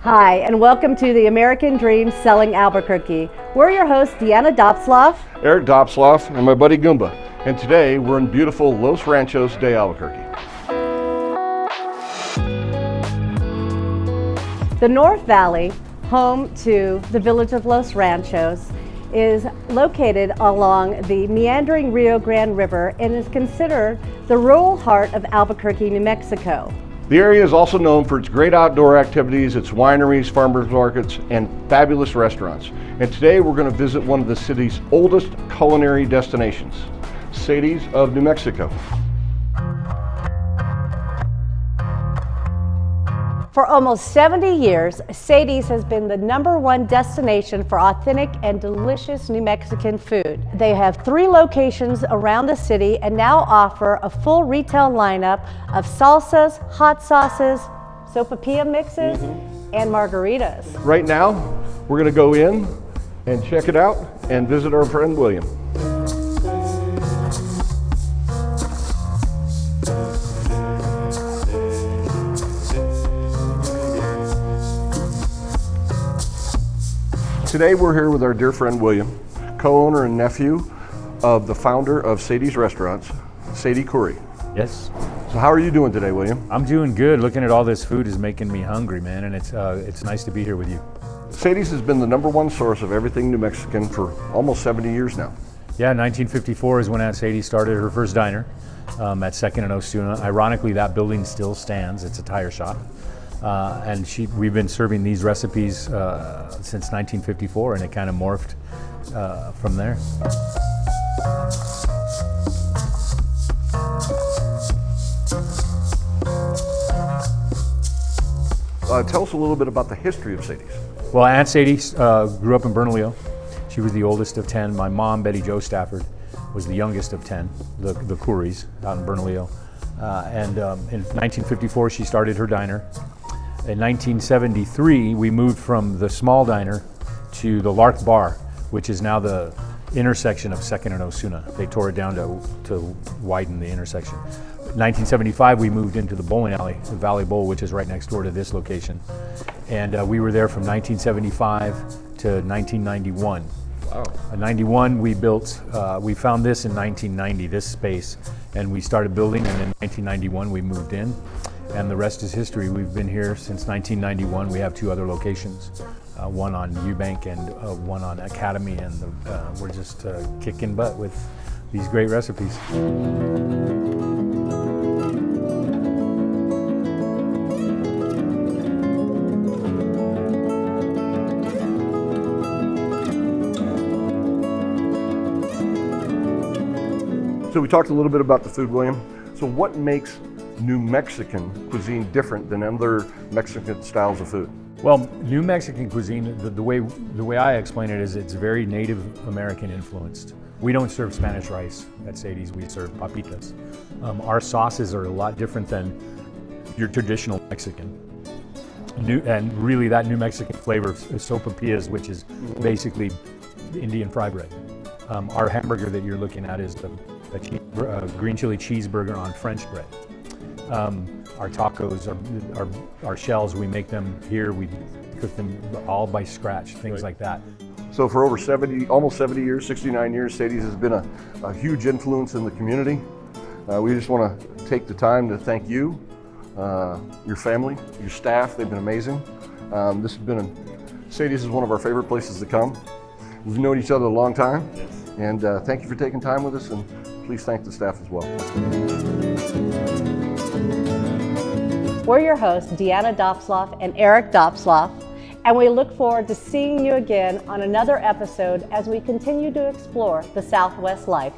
Hi, and welcome to the American Dream Selling Albuquerque. We're your hosts, Deanna Dopsloff, Eric Dopsloff, and my buddy Goomba. And today we're in beautiful Los Ranchos de Albuquerque. The North Valley, home to the village of Los Ranchos, is located along the meandering Rio Grande River and is considered the rural heart of Albuquerque, New Mexico. The area is also known for its great outdoor activities, its wineries, farmers markets, and fabulous restaurants. And today we're going to visit one of the city's oldest culinary destinations, Sadies of New Mexico. For almost 70 years, Sadies has been the #1 destination for authentic and delicious New Mexican food. They have 3 locations around the city and now offer a full retail lineup of salsas, hot sauces, sopaipilla mixes, and margaritas. Right now, we're going to go in and check it out and visit our friend William. Today we're here with our dear friend William, co-owner and nephew of the founder of Sadie's Restaurants, Sadie Curry. Yes. So how are you doing today, William? I'm doing good. Looking at all this food is making me hungry, man, and it's nice to be here with you. Sadie's has been the #1 source of everything New Mexican for almost 70 years now. Yeah, 1954 is when Aunt Sadie started her first diner at 2nd and Osuna. Ironically, that building still stands. It's a tire shop. And we've been serving these recipes since 1954, and it kind of morphed from there. Tell us a little bit about the history of Sadie's. Well, Aunt Sadie grew up in Bernalillo. She was the oldest of 10. My mom, Betty Jo Stafford, was the youngest of 10, the Curries out in Bernalillo. And in 1954, she started her diner. In 1973, we moved from the small diner to the Lark Bar, which is now the intersection of 2nd and Osuna. They tore it down to widen the intersection. In 1975, we moved into the bowling alley, the Valley Bowl, which is right next door to this location. And we were there from 1975 to 1991. Wow. In 91, we found this in 1990, this space, and we started building, and in 1991, we moved in. And the rest is history. We've been here since 1991. We have 2 other locations, one on Eubank and one on Academy, and we're just kicking butt with these great recipes. So we talked a little bit about the food, William. So what makes New Mexican cuisine different than other Mexican styles of food? Well, New Mexican cuisine, the way I explain it is it's very Native American influenced. We don't serve Spanish rice at Sadie's, we serve papitas. Our sauces are a lot different than your traditional Mexican. And really that New Mexican flavor is sopaipillas, which is basically Indian fry bread. Our hamburger that you're looking at is a green chili cheeseburger on French bread. Our tacos, our shells, we make them here. We cook them all by scratch, things like that. So for over almost 70 years, 69 years, Sadie's has been a huge influence in the community. We just want to take the time to thank you, your family, your staff. They've been amazing. Sadie's is one of our favorite places to come. We've known each other a long time, and thank you for taking time with us, and please thank the staff as well. We're your hosts, Deanna Dopsloff and Eric Dopsloff, and we look forward to seeing you again on another episode as we continue to explore the Southwest life.